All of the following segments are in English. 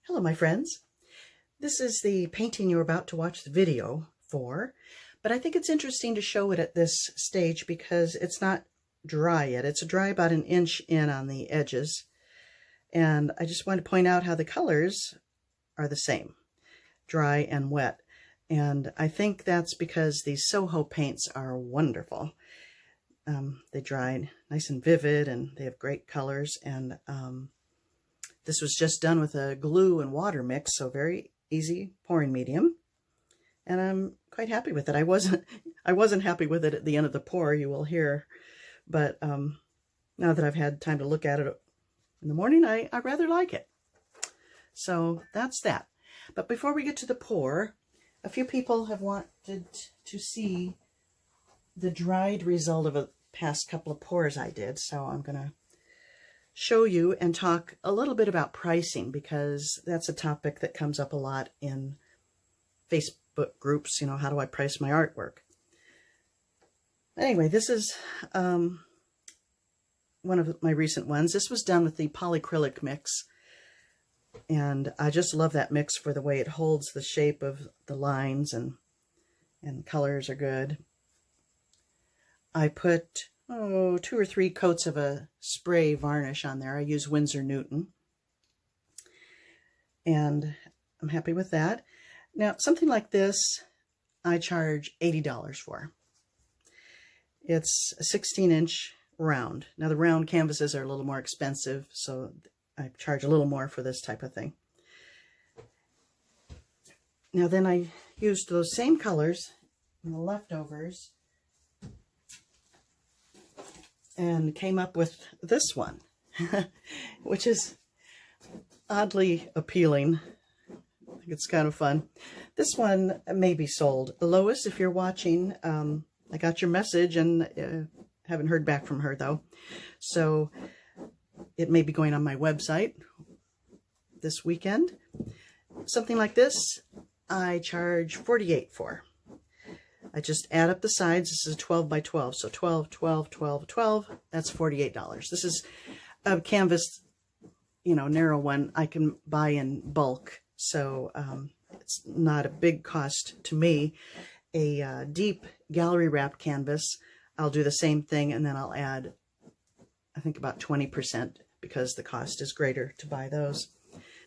Hello, my friends. This is the painting you're about to watch the video for, but I think it's interesting to show it at this stage because it's not dry yet. It's dry about an inch in on the edges, and I just want to point out how the colors are the same, dry and wet, and I think that's because these Soho paints are wonderful. They dry nice and vivid, and they have great colors, and this was just done with a glue and water mix, so very easy pouring medium. And I'm quite happy with it. I wasn't happy with it at the end of the pour, you will hear. But now that I've had time to look at it in the morning, I rather like it. So that's that. But before we get to the pour, a few people have wanted to see the dried result of a past couple of pours I did. So I'm going to show you and talk a little bit about pricing, because that's a topic that comes up a lot in Facebook groups. You know, how do I price my artwork? Anyway, this is one of my recent ones. This was done with the polyacrylic mix, and I just love that mix for the way it holds the shape of the lines, and colors are good. I put 2 or 3 coats of a spray varnish on there. I use Winsor Newton, and I'm happy with that. Now, something like this, I charge $80 for. It's a 16-inch round. Now, the round canvases are a little more expensive, so I charge a little more for this type of thing. Now, then I used those same colors in the leftovers and came up with this one, which is oddly appealing. I think it's kind of fun. This one may be sold. Lois, if you're watching, I got your message and haven't heard back from her though. So it may be going on my website this weekend. Something like this, I charge $48 for. I just add up the sides. This is a 12 by 12, so 12, 12, 12, 12, that's $48. This is a canvas, you know, narrow one I can buy in bulk, so it's not a big cost to me. A deep gallery wrapped canvas, I'll do the same thing, and then I'll add, I think, about 20% because the cost is greater to buy those.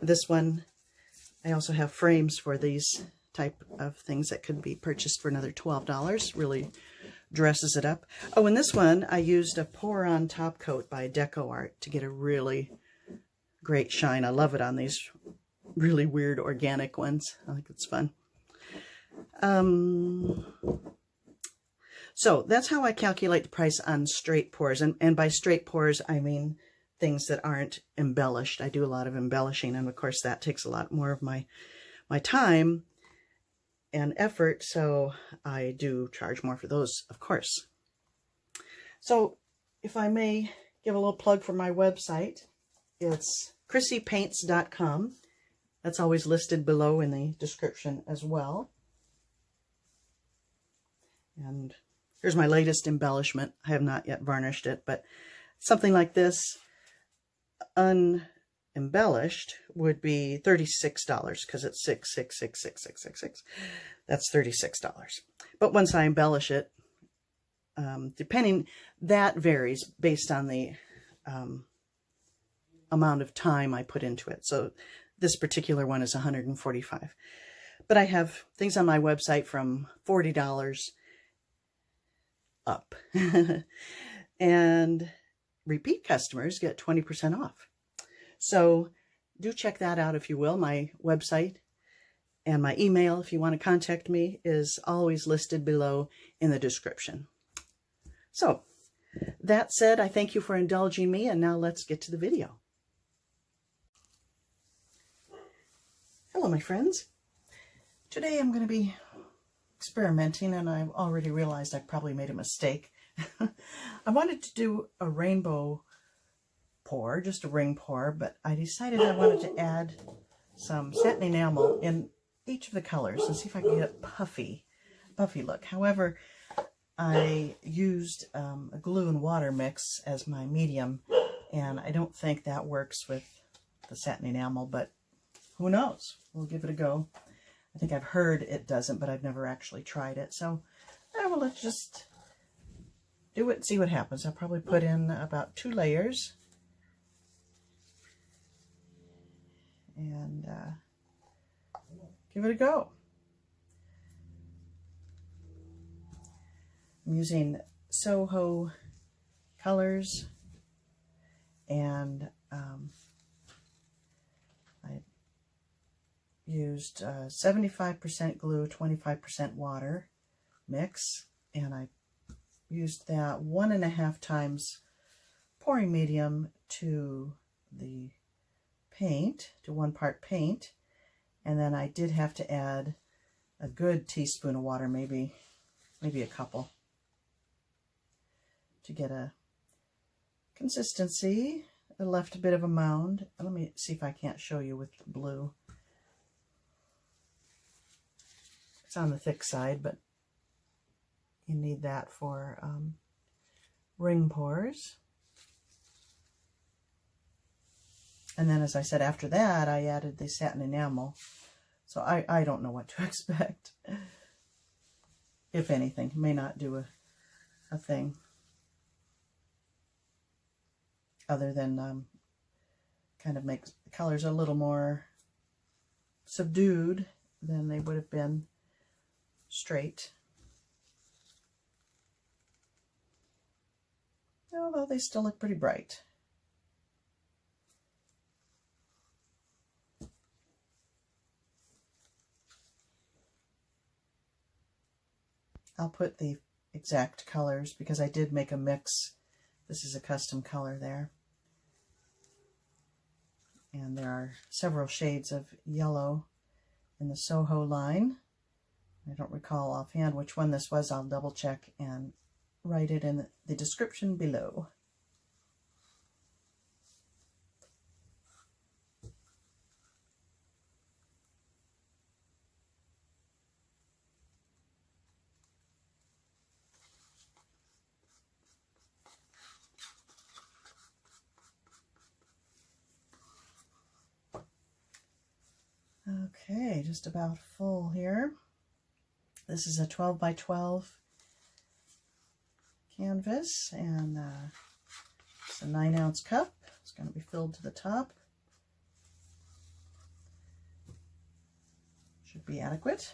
This one, I also have frames for these type of things that could be purchased for another $12. Really dresses it up. Oh, and this one I used a pour on top coat by Deco Art to get a really great shine. I love it on these really weird organic ones. I think it's fun. So that's how I calculate the price on straight pours, and by straight pours I mean things that aren't embellished. I do a lot of embellishing, and of course that takes a lot more of my time and effort, so I do charge more for those, of course. So if I may give a little plug for my website, it's ChrissyPaints.com. That's always listed below in the description as well. And here's my latest embellishment. I have not yet varnished it, but something like this embellished would be $36 because it's 6, 6, 6, 6, 6, 6, 6. That's $36. But once I embellish it, that varies based on the amount of time I put into it. So this particular one is $145. But I have things on my website from $40 up. And repeat customers get 20% off. So do check that out if you will. My website and my email, if you want to contact me, is always listed below in the description. So that said, I thank you for indulging me, and now let's get to the video. Hello, my friends. Today I'm going to be experimenting, and I've already realized I probably made a mistake. I wanted to do a rainbow pour, just a ring pour, but I decided I wanted to add some satin enamel in each of the colors and see if I can get a puffy look. However, I used a glue and water mix as my medium, and I don't think that works with the satin enamel, but who knows? We'll give it a go. I think I've heard it doesn't, but I've never actually tried it. So, well, let's just do it and see what happens. I'll probably put in about 2 layers. And give it a go. I'm using Soho colors, and I used 75% glue, 25% water mix, and I used that 1.5 times pouring medium to the paint, to 1 part paint, and then I did have to add a good teaspoon of water, maybe a couple, to get a consistency. I left a bit of a mound. Let me see if I can't show you with the blue. It's on the thick side, but you need that for ring pours. And then, as I said, after that, I added the satin enamel. So I don't know what to expect. If anything, may not do a thing other than kind of make the colors a little more subdued than they would have been straight. Although they still look pretty bright. I'll put the exact colors because I did make a mix. This is a custom color there. And there are several shades of yellow in the Soho line. I don't recall offhand which one this was. I'll double check and write it in the description below. Okay, just about full here. This is a 12 by 12 canvas, and it's a 9-ounce cup. It's going to be filled to the top. Should be adequate.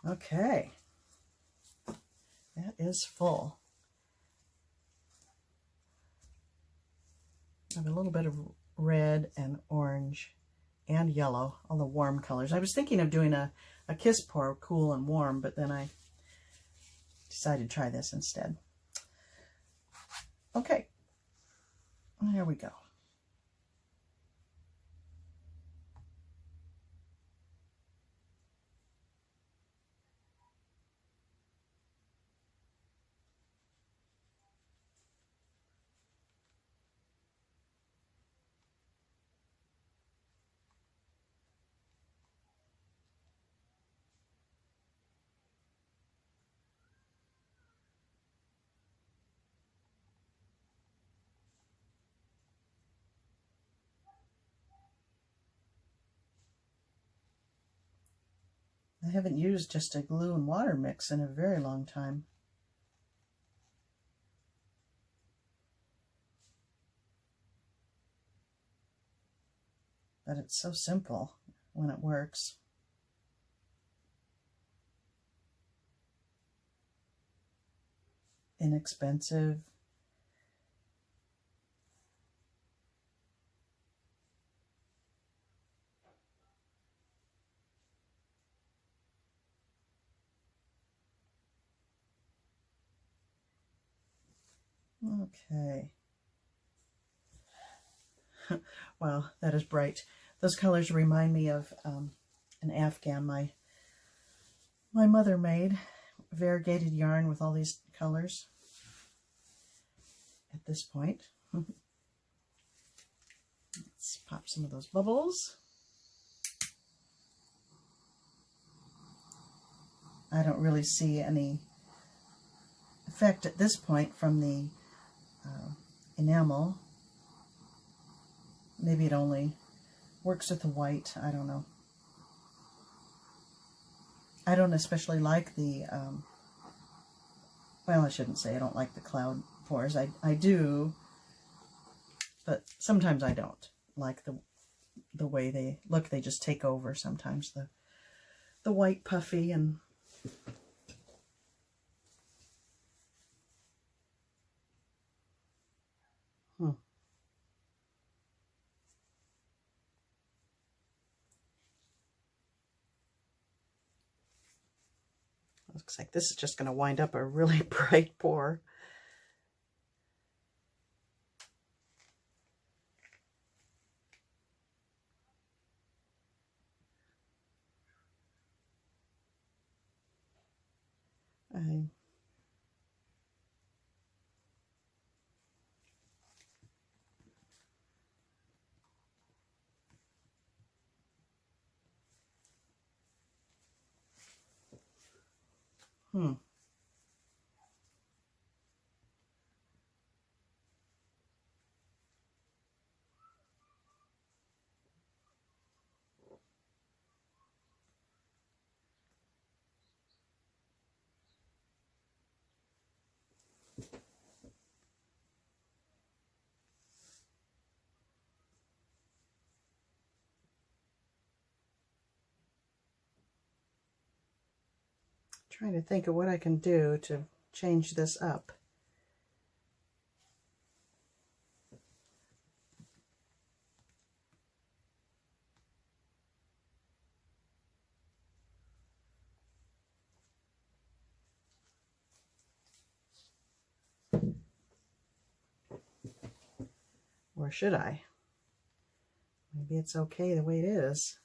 Okay, that is full. I have a little bit of red and orange and yellow, all the warm colors. I was thinking of doing a kiss pour, cool and warm, but then I decided to try this instead. Okay, there we go. I haven't used just a glue and water mix in a very long time. But it's so simple when it works. Inexpensive. Okay. Wow, that is bright. Those colors remind me of an Afghan my mother made. Variegated yarn with all these colors at this point. Let's pop some of those bubbles. I don't really see any effect at this point from the enamel. Maybe it only works with the white, I don't know. I don't especially like the, well, I shouldn't say I don't like the cloud pours. I do, but sometimes I don't like the way they look. They just take over sometimes, the white puffy and Looks like this is just going to wind up a really bright pour. Trying to think of what I can do to change this up. Or should I? Maybe it's okay the way it is.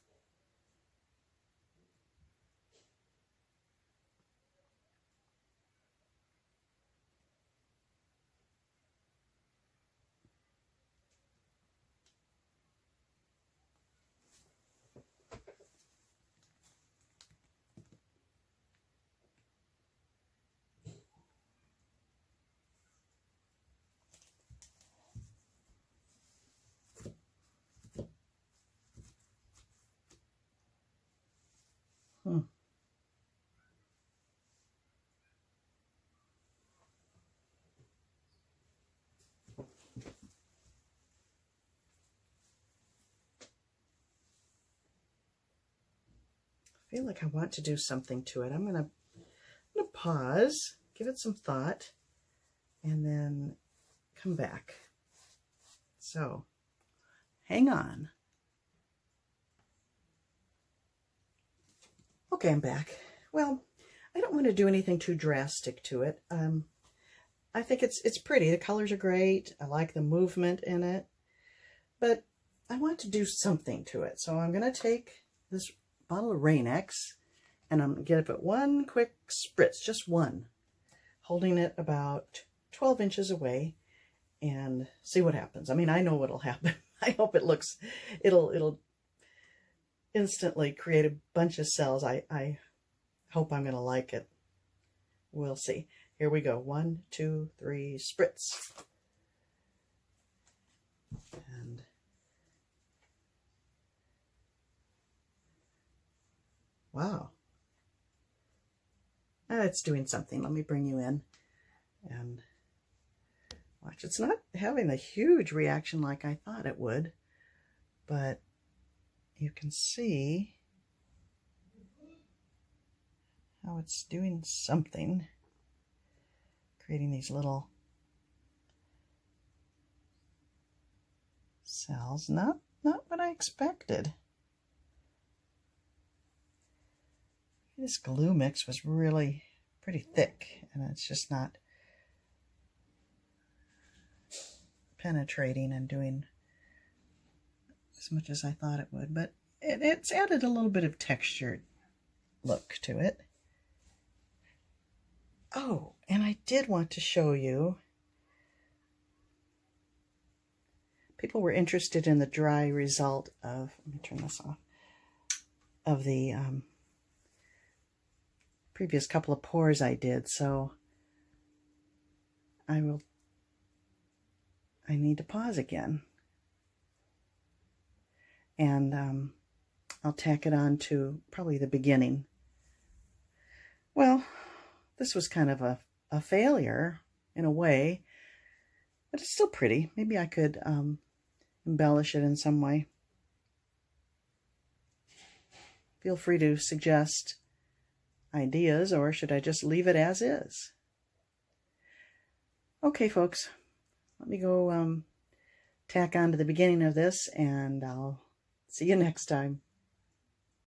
I feel like I want to do something to it. I'm gonna pause, give it some thought, and then come back. So, hang on. Okay, I'm back. Well, I don't want to do anything too drastic to it. I think it's pretty. The colors are great. I like the movement in it, but I want to do something to it. So I'm going to take this bottle of Rain-X and I'm going to give it one quick spritz, just one, holding it about 12 inches away and see what happens. I mean, I know what'll happen. I hope it'll instantly create a bunch of cells. I hope I'm going to like it. We'll see. Here we go. 1, 2, 3, spritz. And wow. It's doing something. Let me bring you in and watch. It's not having a huge reaction like I thought it would, but you can see how it's doing something, creating these little cells. Not what I expected. This glue mix was really pretty thick, and it's just not penetrating and doing as much as I thought it would, but it's added a little bit of textured look to it. Oh, and I did want to show you, people were interested in the dry result of, let me turn this off, of the previous couple of pours I did, so I need to pause again. And I'll tack it on to probably the beginning. Well, this was kind of a failure in a way, but it's still pretty. Maybe I could embellish it in some way. Feel free to suggest ideas, or should I just leave it as is? Okay, folks, let me go tack on to the beginning of this, and I'll see you next time.